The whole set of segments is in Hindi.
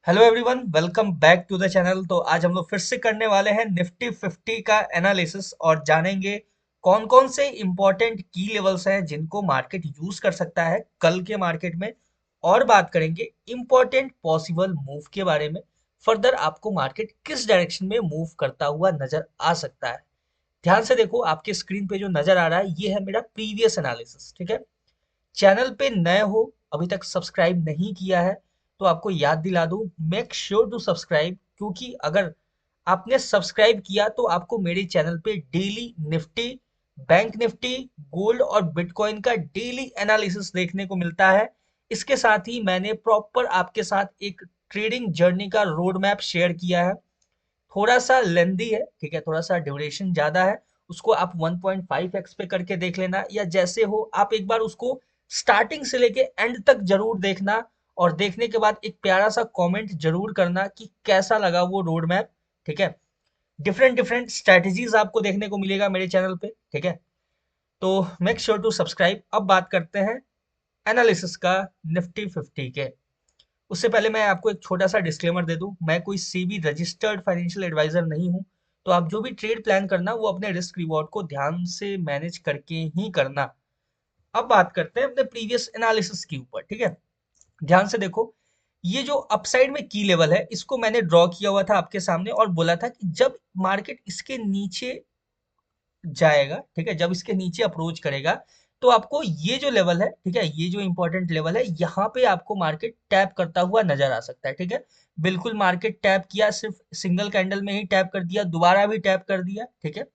Hello everyone, welcome back to the channel. तो आज हम लोग फिर से करने वाले हैं निफ्टी 50 का एनालिसिस और जानेंगे कौन कौन से इंपॉर्टेंट की लेवल्स हैं जिनको मार्केट यूज कर सकता है कल के मार्केट में। और बात करेंगे इंपॉर्टेंट पॉसिबल मूव के बारे में। फर्दर आपको मार्केट किस डायरेक्शन में मूव करता हुआ नजर आ सकता है। ध्यान से देखो, आपके स्क्रीन पे जो नजर आ रहा है ये है मेरा प्रीवियस एनालिसिस। ठीक है, चैनल पे नए हो, अभी तक सब्सक्राइब नहीं किया है, तो आपको याद दिला दूं, मेक श्योर टू सब्सक्राइब, क्योंकि अगर आपने सब्सक्राइब किया तो आपको मेरे चैनल पे daily Nifty, bank Nifty, gold और बिटकॉइन का डेली एनालिसिस देखने को मिलता है। इसके साथ ही मैंने प्रॉपर आपके साथ एक ट्रेडिंग जर्नी का रोड मैप शेयर किया है। थोड़ा सा लेंदी है, ठीक है, थोड़ा सा ड्यूरेशन ज्यादा है। उसको आप 1.5x पे करके देख लेना, या जैसे हो आप एक बार उसको स्टार्टिंग से लेके एंड तक जरूर देखना। और देखने के बाद एक प्यारा सा कमेंट जरूर करना कि कैसा लगा वो रोड मैप। ठीक है, डिफरेंट डिफरेंट स्ट्रेटजीज आपको देखने को मिलेगा मेरे चैनल पे। ठीक है, तो मेक श्योर टू सब्सक्राइब। अब बात करते हैं एनालिसिस का निफ्टी 50 के। उससे पहले मैं आपको एक छोटा सा डिस्क्लेमर दे दूं, मैं कोई सेबी रजिस्टर्ड फाइनेंशियल एडवाइजर नहीं हूं। तो आप जो भी ट्रेड प्लान करना वो अपने रिस्क रिवॉर्ड को ध्यान से मैनेज करके ही करना। अब बात करते हैं अपने प्रीवियस एनालिसिस के ऊपर। ठीक है, ध्यान से देखो, ये जो अपसाइड में की लेवल है इसको मैंने ड्रॉ किया हुआ था आपके सामने और बोला था कि जब मार्केट इसके नीचे जाएगा, ठीक है, जब इसके नीचे अप्रोच करेगा, तो आपको ये जो लेवल है, ठीक है, ये जो इंपॉर्टेंट लेवल है, यहाँ पे आपको मार्केट टैप करता हुआ नजर आ सकता है। ठीक है, बिल्कुल मार्केट टैप किया, सिर्फ सिंगल कैंडल में ही टैप कर दिया, दोबारा भी टैप कर दिया। ठीक है,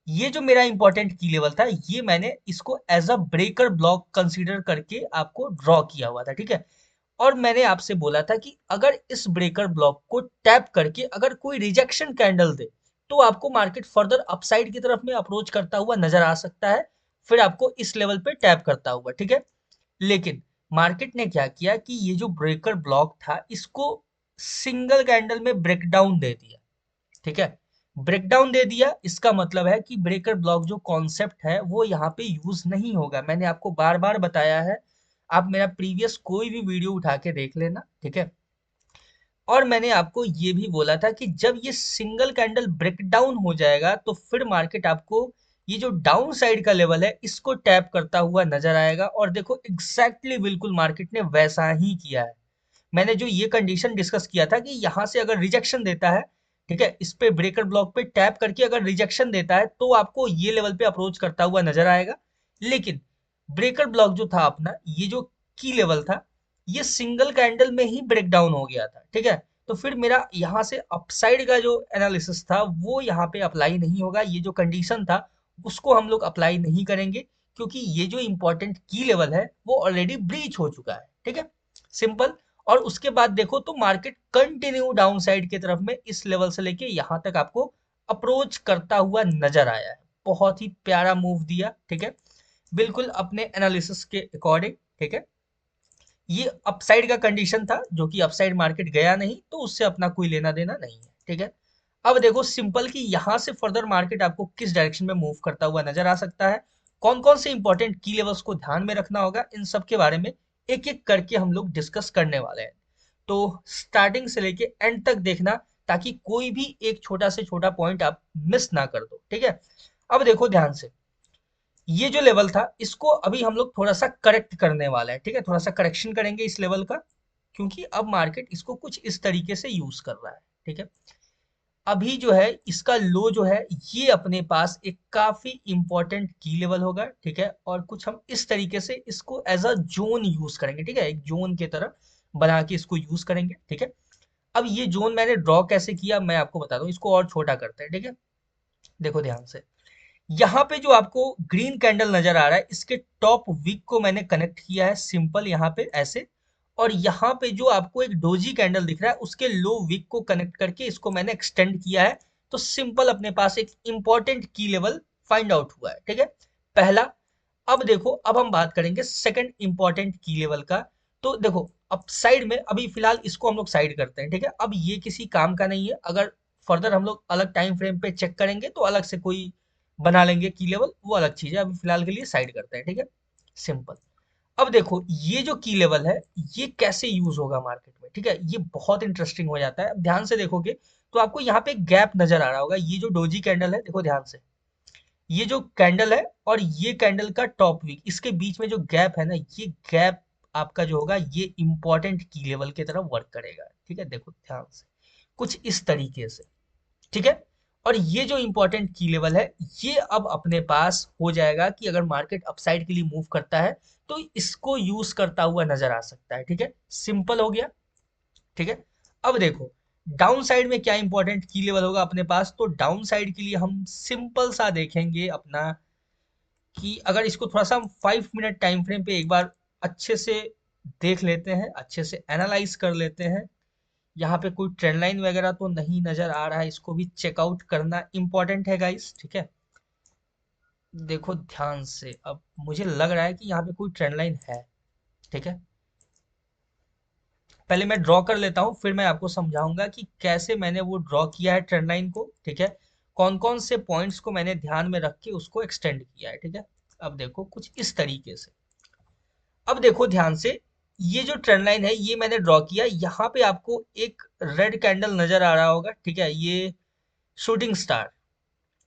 ये जो मेरा इंपॉर्टेंट की लेवल था ये मैंने इसको as a breaker block consider करके आपको ड्रॉ किया हुआ था। ठीक है, और मैंने आपसे बोला था कि अगर इस ब्रेकर ब्लॉक को टैप करके अगर कोई रिजेक्शन कैंडल दे, तो आपको मार्केट फर्दर अपसाइड की तरफ में अप्रोच करता हुआ नजर आ सकता है, फिर आपको इस लेवल पे टैप करता हुआ। ठीक है, लेकिन मार्केट ने क्या किया कि ये जो ब्रेकर ब्लॉक था इसको सिंगल कैंडल में ब्रेकडाउन दे दिया। ठीक है, ब्रेकडाउन दे दिया, इसका मतलब है कि ब्रेकर ब्लॉक जो कॉन्सेप्ट है वो यहाँ पे यूज नहीं होगा। मैंने आपको बार बार बताया है, आप मेरा प्रीवियस कोई भी वीडियो उठा के देख लेना। ठीक है, और मैंने आपको ये भी बोला था कि जब ये सिंगल कैंडल ब्रेकडाउन हो जाएगा तो फिर मार्केट आपको ये जो डाउन साइड का लेवल है इसको टैप करता हुआ नजर आएगा। और देखो एग्जैक्टली बिल्कुल मार्केट ने वैसा ही किया है। मैंने जो ये कंडीशन डिस्कस किया था कि यहाँ से अगर रिजेक्शन देता है, ठीक है, इस पे ब्रेकर ब्लॉक पे टैप करके अगर रिजेक्शन देता है तो आपको ये लेवल पे अप्रोच करता हुआ नजर आएगा। लेकिन ब्रेकर ब्लॉक जो था अपना, ये जो की लेवल था, ये सिंगल कैंडल में ही ब्रेक डाउन हो गया था। ठीक है, तो फिर मेरा यहाँ से अपसाइड का जो एनालिसिस था वो यहाँ पे अप्लाई नहीं होगा। ये जो कंडीशन था उसको हम लोग अप्लाई नहीं करेंगे, क्योंकि ये जो इंपॉर्टेंट की लेवल है वो ऑलरेडी ब्रीच हो चुका है। ठीक है, सिंपल। और उसके बाद देखो तो मार्केट कंटिन्यू डाउन साइड की तरफ में इस लेवल से लेके यहाँ तक आपको अप्रोच करता हुआ नजर आया है। बहुत ही प्यारा मूव दिया। ठीक है, बिल्कुल अपने एनालिसिस के अकॉर्डिंग। ठीक है, ये अपसाइड का कंडीशन था जो कि अपसाइड मार्केट गया नहीं, तो उससे अपना कोई लेना देना नहीं है। ठीक है, अब देखो सिंपल कि यहां से फर्दर मार्केट आपको किस डायरेक्शन में मूव करता हुआ नजर आ सकता है, कौन कौन से इंपॉर्टेंट की लेवल्स को ध्यान में रखना होगा, इन सब के बारे में एक एक करके हम लोग डिस्कस करने वाले हैं। तो स्टार्टिंग से लेके एंड तक देखना, ताकि कोई भी एक छोटा से छोटा पॉइंट आप मिस ना कर दो। ठीक है, अब देखो ध्यान से, ये जो लेवल था इसको अभी हम लोग थोड़ा सा करेक्ट करने वाले हैं। ठीक है, थोड़ा सा करेक्शन करेंगे इस लेवल का, क्योंकि अब मार्केट इसको कुछ इस तरीके से यूज कर रहा है। ठीक है, अभी जो है इसका लो जो है ये अपने पास एक काफी इंपॉर्टेंट की लेवल होगा। ठीक है, और कुछ हम इस तरीके से इसको एज अ जोन यूज करेंगे। ठीक है, एक जोन की तरह बना के इसको यूज करेंगे। ठीक है, अब ये जोन मैंने ड्रॉ कैसे किया मैं आपको बता दूं, इसको और छोटा करते हैं। ठीक है, देखो ध्यान से, यहाँ पे जो आपको ग्रीन कैंडल नजर आ रहा है इसके टॉप वीक को मैंने कनेक्ट किया है सिंपल यहाँ पे ऐसे। और यहाँ पे जो आपको एक डोजी कैंडल दिख रहा है उसके लो वीक को कनेक्ट करके इसको मैंने एक्सटेंड किया है। तो सिंपल अपने पास एक इंपॉर्टेंट की लेवल फाइंड आउट हुआ है। ठीक है, पहला। अब देखो, अब हम बात करेंगे सेकंड इंपॉर्टेंट की लेवल का। तो देखो, अब साइड में अभी फिलहाल इसको हम लोग साइड करते हैं। ठीक है, अब ये किसी काम का नहीं है, अगर फर्दर हम लोग अलग टाइम फ्रेम पे चेक करेंगे तो अलग से कोई बना लेंगे की लेवल, वो अलग चीज है, अभी फिलहाल के लिए साइड करते हैं। ठीक है, सिंपल। अब देखो ये जो की लेवल है ये कैसे यूज होगा मार्केट में। ठीक है, ये बहुत इंटरेस्टिंग हो जाता है। अब ध्यान से देखोगे तो आपको यहाँ पे गैप नजर आ रहा होगा, ये जो डोजी कैंडल है, देखो ध्यान से, ये जो कैंडल है और ये कैंडल का टॉप वीक, इसके बीच में जो गैप है ना, ये गैप आपका जो होगा ये इंपॉर्टेंट की लेवल की तरह वर्क करेगा। ठीक है, देखो ध्यान से, कुछ इस तरीके से। ठीक है, और ये जो इंपॉर्टेंट की लेवल है, ये अब अपने पास हो जाएगा कि अगर मार्केट अपसाइड के लिए मूव करता है तो इसको यूज करता हुआ नजर आ सकता है। ठीक है, सिंपल हो गया। ठीक है, अब देखो डाउन साइड में क्या इंपॉर्टेंट की लेवल होगा अपने पास, तो डाउन साइड के लिए हम सिंपल सा देखेंगे अपना, कि अगर इसको थोड़ा सा हम 5 मिनट टाइम फ्रेम पे एक बार अच्छे से देख लेते हैं, अच्छे से एनालाइज कर लेते हैं। यहाँ पे कोई ट्रेंड लाइन वगैरह तो नहीं नजर आ रहा है, इसको भी चेकआउट करना इंपॉर्टेंट है गाइस। ठीक है, देखो ध्यान से, अब मुझे लग रहा है कि यहाँ पे कोई ट्रेंड लाइन है। ठीक है, पहले मैं ड्रॉ कर लेता हूँ, फिर मैं आपको समझाऊंगा कि कैसे मैंने वो ड्रॉ किया है ट्रेंड लाइन को। ठीक है, कौन कौन से पॉइंट्स को मैंने ध्यान में रख के उसको एक्सटेंड किया है। ठीक है, अब देखो कुछ इस तरीके से। अब देखो ध्यान से, ये जो ट्रेंड लाइन है ये मैंने ड्रॉ किया, यहाँ पे आपको एक रेड कैंडल नजर आ रहा होगा। ठीक है, ये शूटिंग स्टार।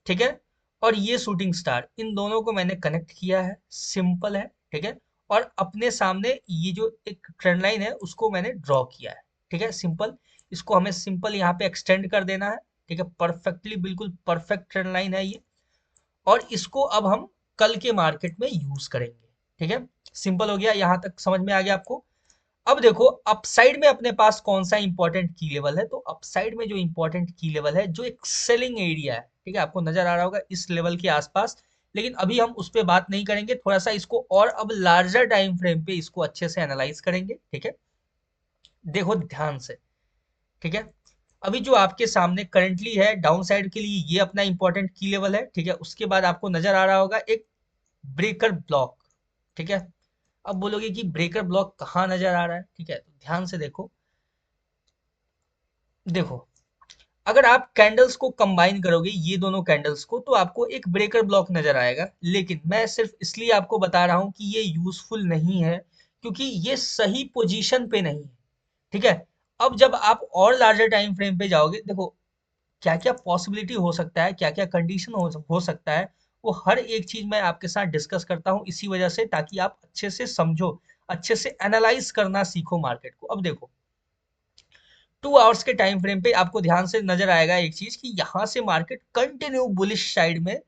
ठीक है, और ये शूटिंग स्टार, इन दोनों को मैंने कनेक्ट किया है, सिंपल है। ठीक है, और अपने सामने ये जो एक ट्रेंड लाइन है उसको मैंने ड्रॉ किया है। ठीक है, सिंपल, इसको हमें सिंपल यहाँ पे एक्सटेंड कर देना है। ठीक है, परफेक्टली, बिल्कुल परफेक्ट ट्रेंड लाइन है ये, और इसको अब हम कल के मार्केट में यूज करेंगे। ठीक है, सिंपल हो गया, यहां तक समझ में आ गया आपको। अब देखो अपसाइड में अपने पास कौन सा इंपॉर्टेंट की लेवल है, तो अपसाइड में जो इंपॉर्टेंट की लेवल है, जो एक सेलिंग एरिया है, ठीक है, आपको नजर आ रहा होगा इस लेवल के आसपास। लेकिन अभी हम उस पर बात नहीं करेंगे, थोड़ा सा इसको और अब लार्जर टाइम फ्रेम पे इसको अच्छे से एनालाइज करेंगे। ठीक है, देखो ध्यान से। ठीक है, अभी जो आपके सामने करंटली है डाउन साइड के लिए, ये अपना इंपॉर्टेंट की लेवल है। ठीक है, उसके बाद आपको नजर आ रहा होगा एक ब्रेकर ब्लॉक। ठीक है, अब बोलोगे कि ब्रेकर ब्लॉक कहाँ नजर आ रहा है। ठीक है, तो ध्यान से देखो, देखो अगर आप कैंडल्स को कंबाइन करोगे, ये दोनों कैंडल्स को, तो आपको एक ब्रेकर ब्लॉक नजर आएगा। लेकिन मैं सिर्फ इसलिए आपको बता रहा हूं कि ये यूजफुल नहीं है, क्योंकि ये सही पोजीशन पे नहीं है। ठीक है, अब जब आप और लार्जर टाइम फ्रेम पे जाओगे, देखो क्या क्या पॉसिबिलिटी हो सकता है, क्या क्या कंडीशन हो सकता है, वो हर एक चीज मैं आपके साथ डिस्कस करता हूँ इसी वजह से, ताकि आप अच्छे से समझो, अच्छे से एनालाइज करना सीखो मार्केट को। अब देखो 2 आवर्स के टाइम फ्रेम पे आपको ध्यान से नजर आएगा एक चीज, कि यहाँ से मार्केट कंटिन्यू बुलिश साइड में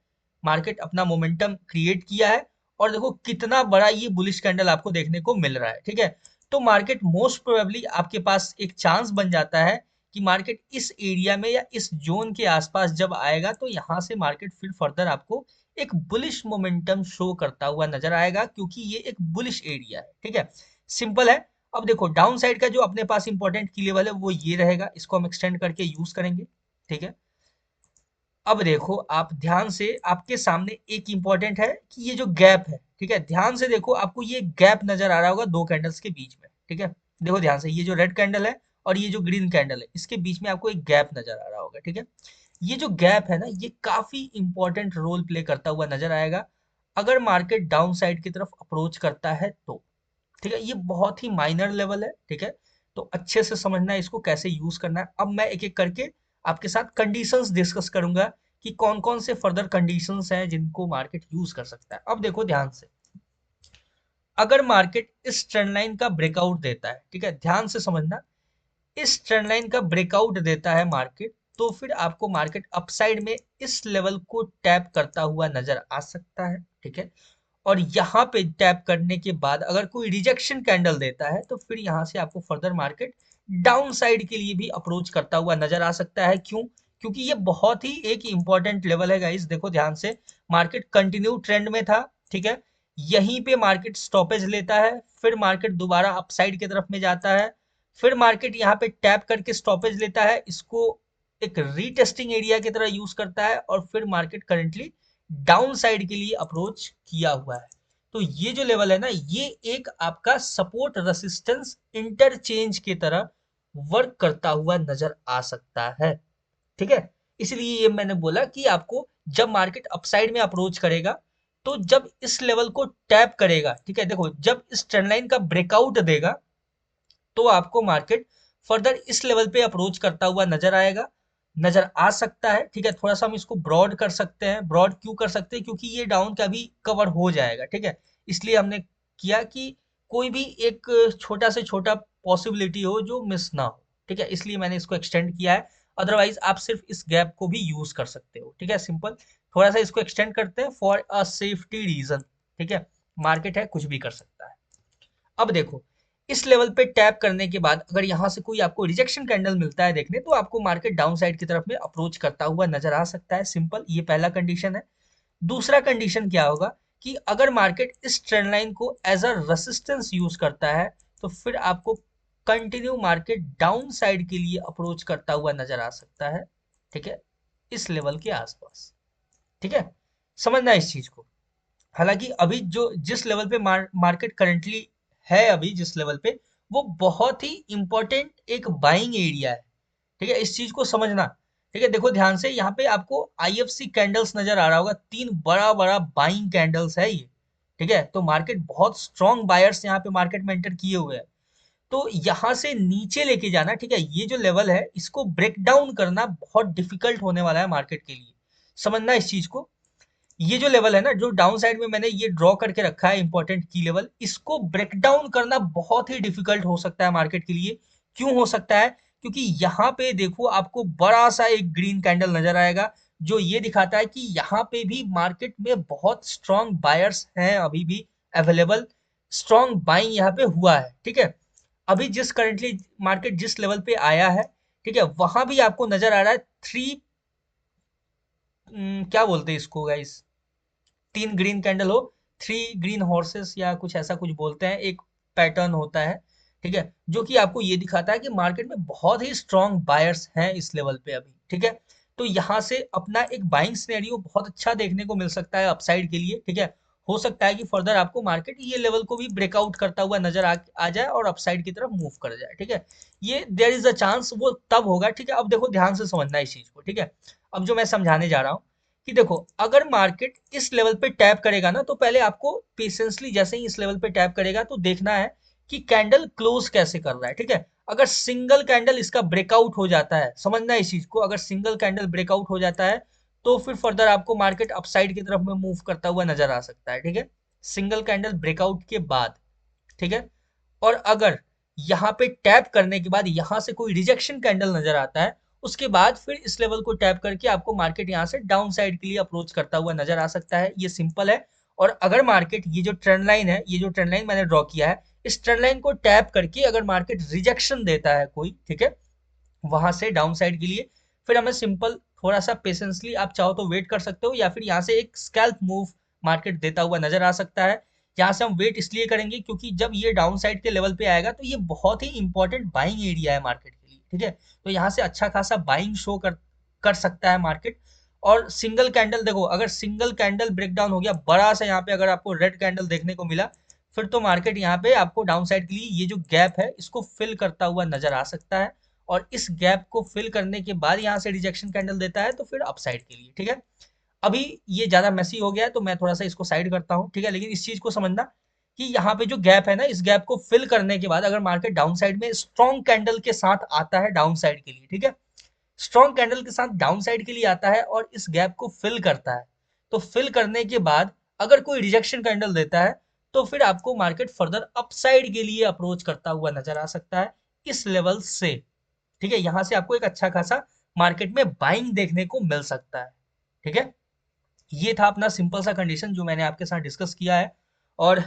मार्केट अपना मोमेंटम क्रिएट किया है, और देखो कितना बड़ा ये बुलिश कैंडल आपको देखने को मिल रहा है। ठीक है, तो मार्केट मोस्ट प्रोबेबली आपके पास एक चांस बन जाता है कि मार्केट इस एरिया में या इस जोन के आसपास जब आएगा, तो यहाँ से मार्केट फिर फर्दर आपको एक बुलिश मोमेंटम शो करता हुआ नजर आएगा, क्योंकि ये एक बुलिश एरिया है। ठीक है, सिंपल है। अब देखो डाउन साइड का जो अपने पास इंपॉर्टेंट की लेवल है वो ये रहेगा, इसको हम एक्सटेंड करके यूज करेंगे। ठीक है, अब देखो आप ध्यान से, आपके सामने एक इंपॉर्टेंट है कि ये जो गैप है, ठीक है, ध्यान से देखो, आपको ये गैप नजर आ रहा होगा दो कैंडल्स के बीच में। ठीक है, देखो ध्यान से, ये जो रेड कैंडल है और ये जो ग्रीन कैंडल है, इसके बीच में आपको एक गैप नजर आ रहा होगा। ठीक है, ये जो गैप है ना, ये काफी इंपॉर्टेंट रोल प्ले करता हुआ नजर आएगा अगर मार्केट डाउन साइड की तरफ अप्रोच करता है तो। ठीक है, ये बहुत ही माइनर लेवल है। ठीक है, तो अच्छे से समझना है इसको कैसे यूज करना है। अब मैं एक एक करके आपके साथ कंडीशंस डिस्कस करूंगा कि कौन कौन से फर्दर कंडीशंस हैं जिनको मार्केट यूज कर सकता है। अब देखो ध्यान से, अगर मार्केट इस ट्रेंड लाइन का ब्रेकआउट देता है, ठीक है, ध्यान से समझना, इस ट्रेंड लाइन का ब्रेकआउट देता है मार्केट, तो फिर आपको मार्केट अपसाइड में इस लेवल को टैप करता हुआ नजर आ सकता है। ठीक है, और यहाँ पे टैप करने के बाद अगर कोई रिजेक्शन कैंडल देता है, तो फिर यहाँ से आपको फर्दर मार्केट डाउन साइड के लिए भी अप्रोच करता हुआ नजर आ सकता है। क्यों? क्योंकि ये बहुत ही एक इंपॉर्टेंट लेवल है गाइस। देखो ध्यान से, मार्केट कंटिन्यू ट्रेंड में था। ठीक है, यहीं पे मार्केट स्टॉपेज लेता है, फिर मार्केट दोबारा अपसाइड की तरफ में जाता है, फिर मार्केट यहाँ पे टैप करके स्टॉपेज लेता है, इसको एक रीटेस्टिंग एरिया की तरह यूज करता है, और फिर मार्केट करंटली डाउन साइड के लिए अप्रोच किया हुआ है। तो ये जो लेवल है ना, ये एक आपका सपोर्ट रेसिस्टेंस इंटरचेंज की तरह वर्क करता हुआ नजर आ सकता है। ठीक है, इसलिए ये मैंने बोला कि आपको जब मार्केट अपसाइड में अप्रोच करेगा, तो जब इस लेवल को टैप करेगा, ठीक है, देखो जब इस ट्रेंड लाइन का ब्रेकआउट देगा, तो आपको मार्केट फर्दर इस लेवल पे अप्रोच करता हुआ नजर आ सकता है। ठीक है, थोड़ा सा हम इसको ब्रॉड कर सकते हैं। ब्रॉड क्यों कर सकते हैं, क्योंकि ये डाउन का भी कवर हो जाएगा। ठीक है, इसलिए हमने किया कि कोई भी एक छोटा से छोटा पॉसिबिलिटी हो जो मिस ना हो। ठीक है, इसलिए मैंने इसको एक्सटेंड किया है। अदरवाइज आप सिर्फ इस गैप को भी यूज कर सकते हो। ठीक है, सिंपल। थोड़ा सा इसको एक्सटेंड करते हैं फॉर अ सेफ्टी रीजन। ठीक है, मार्केट है, कुछ भी कर सकता है। अब देखो, इस लेवल पे टैप करने के बाद अगर यहाँ से कोई आपको रिजेक्शन कैंडल मिलता है देखने, तो आपको मार्केट डाउन साइड की तरफ में अप्रोच करता हुआ नजर आ सकता है। सिंपल, ये पहला कंडीशन है। दूसरा कंडीशन क्या होगा कि अगर मार्केट इस ट्रेंड लाइन को एज अ रेसिस्टेंस यूज करता है, तो फिर आपको कंटिन्यू मार्केट डाउन साइड के लिए अप्रोच करता हुआ नजर आ सकता है। ठीक है, इस लेवल के आसपास। ठीक है, समझना इस चीज को। हालांकि अभी जो जिस लेवल पे मार्केट करंटली है, अभी जिस लेवल पे, वो बहुत ही इंपॉर्टेंट एक बाइंग एरिया है। ठीक है, इस चीज को समझना। ठीक है, देखो ध्यान से, यहाँ पे आपको आईएफसी कैंडल्स नजर आ रहा होगा, तीन बड़ा बड़ा बाइंग कैंडल्स है ये। ठीक है, तो मार्केट बहुत स्ट्रॉन्ग बायर्स यहाँ पे मार्केट में एंटर किए हुए हैं। तो यहाँ से नीचे लेके जाना, ठीक है, ये जो लेवल है इसको ब्रेक डाउन करना बहुत डिफिकल्ट होने वाला है मार्केट के लिए। समझना इस चीज को। ये जो लेवल है ना, जो डाउन साइड में मैंने ये ड्रॉ करके रखा है इंपॉर्टेंट की लेवल, इसको ब्रेक डाउन करना बहुत ही डिफिकल्ट हो सकता है मार्केट के लिए। क्यों हो सकता है? क्योंकि यहाँ पे देखो आपको बड़ा सा एक ग्रीन कैंडल नजर आएगा, जो ये दिखाता है कि यहाँ पे भी मार्केट में बहुत स्ट्रॉन्ग बायर्स हैं अभी भी अवेलेबल। स्ट्रॉन्ग बाइंग यहाँ पे हुआ है। ठीक है, अभी जिस करंटली मार्केट जिस लेवल पे आया है, ठीक है, वहां भी आपको नजर आ रहा है थ्री, क्या बोलते हैं इसको गाइस, तीन ग्रीन कैंडल हो, थ्री ग्रीन हॉर्सेस या कुछ ऐसा कुछ बोलते हैं, एक पैटर्न होता है। ठीक है, जो कि आपको ये दिखाता है कि मार्केट में बहुत ही स्ट्रॉन्ग बायर्स हैं इस लेवल पे अभी। ठीक है, तो यहाँ से अपना एक बाइंग सिनेरियो बहुत अच्छा देखने को मिल सकता है अपसाइड के लिए। ठीक है, हो सकता है कि फर्दर आपको मार्केट ये लेवल को भी ब्रेकआउट करता हुआ नजर आ जाए और अपसाइड की तरफ मूव कर जाए। ठीक है, ये देयर इज अ चांस, वो तब होगा। ठीक है, अब देखो ध्यान से समझना इस चीज को। ठीक है, अब जो मैं समझाने जा रहा हूँ कि देखो, अगर मार्केट इस लेवल पे टैप करेगा ना, तो पहले आपको पेशेंसली जैसे ही इस लेवल पे टैप करेगा तो देखना है कि कैंडल क्लोज कैसे कर रहा है। ठीक है, अगर सिंगल कैंडल इसका ब्रेकआउट हो जाता है, समझना इस चीज को, अगर सिंगल कैंडल ब्रेकआउट हो जाता है तो फिर फर्दर आपको मार्केट अपसाइड की तरफ में मूव करता हुआ नजर आ सकता है। ठीक है, सिंगल कैंडल ब्रेकआउट के बाद। ठीक है, और अगर यहाँ पे टैप करने के बाद यहाँ से कोई रिजेक्शन कैंडल नजर आता है, उसके बाद फिर इस लेवल को टैप करके आपको मार्केट यहाँ से डाउन साइड के लिए अप्रोच करता हुआ नजर आ सकता है। ये सिंपल है। और अगर मार्केट ये जो ट्रेंड लाइन है, ये जो ट्रेंड लाइन मैंने ड्रॉ किया है, इस ट्रेंड लाइन को टैप करके अगर मार्केट रिजेक्शन देता है कोई, ठीक है, वहां से डाउन साइड के लिए, फिर हमें सिंपल थोड़ा सा पेशेंसली आप चाहो तो वेट कर सकते हो, या फिर यहाँ से एक स्कैल्प मूव मार्केट देता हुआ नजर आ सकता है। यहाँ से हम वेट इसलिए करेंगे क्योंकि जब ये डाउन साइड के लेवल पे आएगा तो ये बहुत ही इंपॉर्टेंट बाइंग एरिया है मार्केट के लिए। ठीक है, तो यहाँ से अच्छा खासा बाइंग शो कर सकता है मार्केट। और सिंगल कैंडल देखो, अगर सिंगल कैंडल ब्रेकडाउन हो गया बड़ा सा, यहाँ पे अगर आपको रेड कैंडल देखने को मिला, फिर तो मार्केट यहाँ पे आपको डाउन साइड के लिए ये जो गैप है इसको फिल करता हुआ नजर आ सकता है। और इस गैप को फिल करने के बाद यहाँ से रिजेक्शन कैंडल देता है तो फिर अपसाइड के लिए। ठीक है, अभी ये ज्यादा मेसी हो गया है तो मैं थोड़ा सा इसको साइड करता हूँ। ठीक है, लेकिन इस चीज को समझना कि यहाँ पे जो गैप है ना, इस गैप को फिल करने के बाद अगर मार्केट डाउन साइड में स्ट्रॉन्ग कैंडल के साथ आता है डाउन साइड के लिए, ठीक है, स्ट्रॉन्ग कैंडल के साथ डाउन साइड के लिए आता है और इस गैप को फिल करता है, तो फिल करने के बाद अगर कोई रिजेक्शन कैंडल देता है, तो फिर आपको मार्केट फर्दर अपसाइड के लिए अप्रोच करता हुआ नजर आ सकता है इस लेवल से। ठीक है, यहां से आपको एक अच्छा खासा मार्केट में बाइंग देखने को मिल सकता है। ठीक है, ये था अपना सिंपल सा कंडीशन जो मैंने आपके साथ डिस्कस किया है। और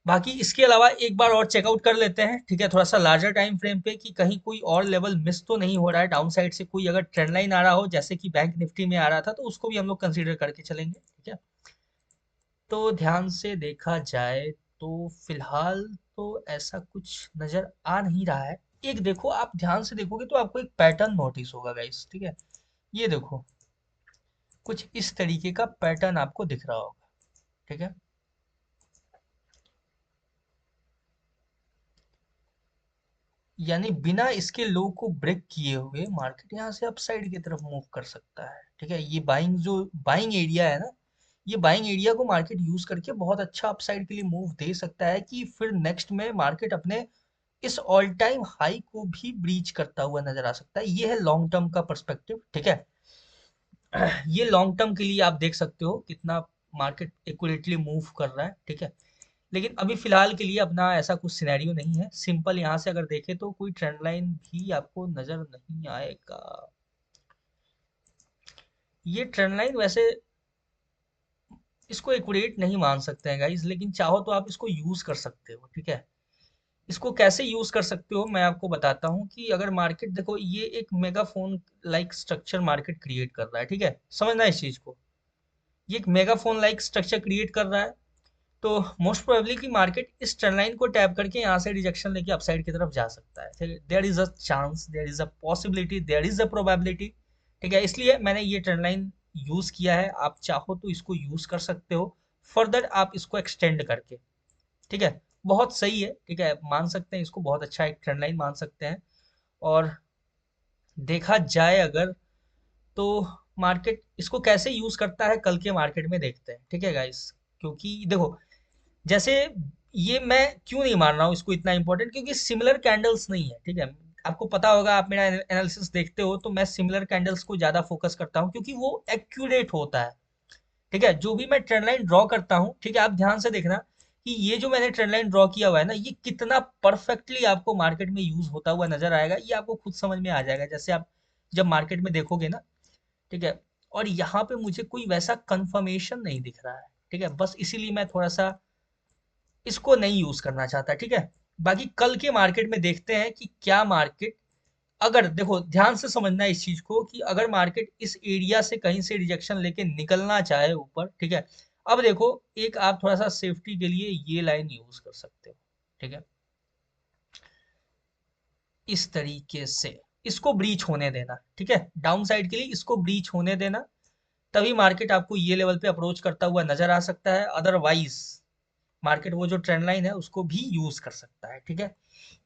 बाकी इसके अलावा एक बार और चेकआउट कर लेते हैं, ठीक है, थोड़ा सा लार्जर टाइम फ्रेम पे, कि कहीं कोई और लेवल मिस तो नहीं हो रहा है डाउन साइड से, कोई अगर ट्रेंड लाइन आ रहा हो जैसे कि बैंक निफ्टी में आ रहा था, तो उसको भी हम लोग कंसीडर करके चलेंगे। ठीक है, तो ध्यान से देखा जाए तो फिलहाल तो ऐसा कुछ नजर आ नहीं रहा है। एक देखो, आप ध्यान से देखोगे तो आपको एक पैटर्न नोटिस होगा गाइस। ठीक है, ये देखो, कुछ इस तरीके का पैटर्न आपको दिख रहा होगा। ठीक है, यानी बिना इसके लो को ब्रेक किए हुए मार्केट यहाँ से अपसाइड की तरफ मूव कर सकता है। ठीक है, ये बाइंग जो बाइंग एरिया है ना, ये बाइंग एरिया को मार्केट यूज करके बहुत अच्छा अपसाइड के लिए मूव दे सकता है, कि फिर नेक्स्ट में मार्केट अपने इस ऑल टाइम हाई को भी ब्रीच करता हुआ नजर आ सकता है। ये है लॉन्ग टर्म का पर्सपेक्टिव, ठीक है। ये लॉन्ग टर्म के लिए आप देख सकते हो कितना मार्केट एक्यूरेटली मूव कर रहा है, ठीक है। लेकिन अभी फिलहाल के लिए अपना ऐसा कुछ सिनेरियो नहीं है। सिंपल यहाँ से अगर देखें तो कोई ट्रेंड लाइन भी आपको नजर नहीं आएगा। ये ट्रेंड लाइन वैसे इसको एक्यूरेट नहीं मान सकते हैं गाइज, लेकिन चाहो तो आप इसको यूज कर सकते हो, ठीक है। इसको कैसे यूज कर सकते हो मैं आपको बताता हूँ कि अगर मार्केट देखो, ये एक megaphone like structure market create कर रहा है, ठीक है। समझना इस चीज को, ये एक मेगाफोन लाइक स्ट्रक्चर क्रिएट कर रहा है। तो मोस्ट प्रोबेबली कि मार्केट इस ट्रेंड लाइन को टैप करके यहाँ से रिजेक्शन लेके अपसाइड की तरफ जा सकता है। There is a chance, there is a possibility, there is a probability, ठीक है। इसलिए मैंने ये ट्रेंड लाइन यूज किया है। आप चाहो तो इसको यूज कर सकते हो फर्दर, आप इसको एक्सटेंड करके, ठीक है। बहुत सही है, ठीक है, मान सकते हैं इसको, बहुत अच्छा एक ट्रेंड लाइन मान सकते हैं। और देखा जाए अगर, तो मार्केट इसको कैसे यूज करता है कल के मार्केट में देखते हैं, ठीक है गाइस। क्योंकि देखो, जैसे ये मैं क्यों नहीं मान रहा हूँ इसको इतना इंपॉर्टेंट, क्योंकि सिमिलर कैंडल्स नहीं है, ठीक है। आपको पता होगा, आप मेरा एनालिसिस देखते हो तो मैं सिमिलर कैंडल्स को ज्यादा फोकस करता हूँ क्योंकि वो एक्यूरेट होता है, ठीक है। जो भी मैं ट्रेंड लाइन ड्रॉ करता हूँ, ठीक है, आप ध्यान से देखना कि ये जो मैंने ट्रेंड लाइन ड्रॉ किया हुआ है ना, ये कितना परफेक्टली आपको मार्केट में यूज होता हुआ नजर आएगा, ये आपको खुद समझ में आ जाएगा जैसे आप जब मार्केट में देखोगे ना, ठीक है। और यहाँ पे मुझे कोई वैसा कंफर्मेशन नहीं दिख रहा है, ठीक है। बस इसीलिए मैं थोड़ा सा इसको नहीं यूज करना चाहता, ठीक है। बाकी कल के मार्केट में देखते हैं कि क्या मार्केट, अगर देखो ध्यान से समझना है इस चीज को, कि अगर मार्केट इस एरिया से कहीं से रिजेक्शन लेके निकलना चाहे ऊपर, ठीक है। अब देखो, एक आप थोड़ा सा सेफ्टी के लिए ये लाइन यूज कर सकते हो, ठीक है। इस तरीके से इसको ब्रीच होने देना, ठीक है। डाउन साइड के लिए इसको ब्रीच होने देना, तभी मार्केट आपको ये लेवल पे अप्रोच करता हुआ नजर आ सकता है। अदरवाइज मार्केट वो जो ट्रेंड लाइन है उसको भी यूज कर सकता है, ठीक है।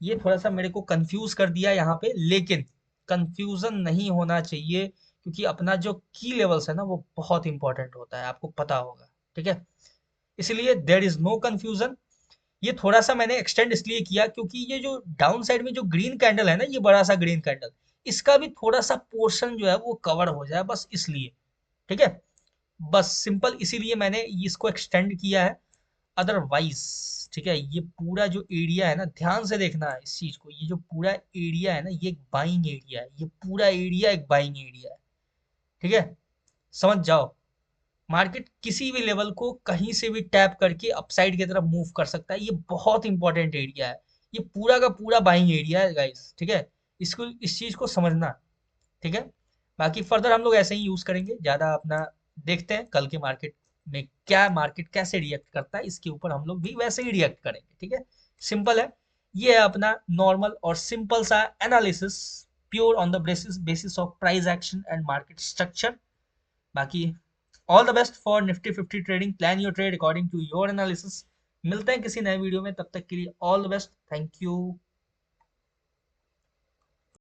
ये थोड़ा सा मेरे को कंफ्यूज कर दिया यहाँ पे, लेकिन कंफ्यूजन नहीं होना चाहिए क्योंकि अपना जो की लेवल्स है ना वो बहुत इंपॉर्टेंट होता है, आपको पता होगा, ठीक है। इसलिए देर इज नो कंफ्यूजन। ये थोड़ा सा मैंने एक्सटेंड इसलिए किया क्योंकि ये जो डाउन साइड में जो ग्रीन कैंडल है ना, ये बड़ा सा ग्रीन कैंडल, इसका भी थोड़ा सा पोर्शन जो है वो कवर हो जाए, बस इसलिए, ठीक है। बस सिंपल इसीलिए मैंने इसको एक्सटेंड किया है। अदरवाइज, ठीक है, ये पूरा जो एरिया है ना, ध्यान से देखना है इस चीज को, ये जो पूरा एरिया है ना, ये एक बाइंग एरिया है, ये पूरा एरिया एक बाइंग एरिया है, ठीक है। समझ जाओ, मार्केट किसी भी लेवल को कहीं से भी टैप करके अपसाइड की तरफ मूव कर सकता है, ये बहुत इंपॉर्टेंट एरिया है। ये पूरा का पूरा बाइंग एरिया है गाइस, ठीक है। इसको, इस चीज को समझना, ठीक है। बाकी फर्दर हम लोग ऐसे ही यूज करेंगे ज्यादा अपना, देखते हैं कल के मार्केट में क्या, मार्केट कैसे रिएक्ट करता है, इसके ऊपर हम लोग भी वैसे ही रिएक्ट करेंगे, ठीक है। सिंपल है, ये है अपना नॉर्मल और सिंपल सा analysis, pure on the basis basis of price action and market structure. बाकी all the best for Nifty 50 trading, plan your trade according to your analysis. मिलते हैं किसी नए वीडियो में, तब तक के लिए all the best, thank you.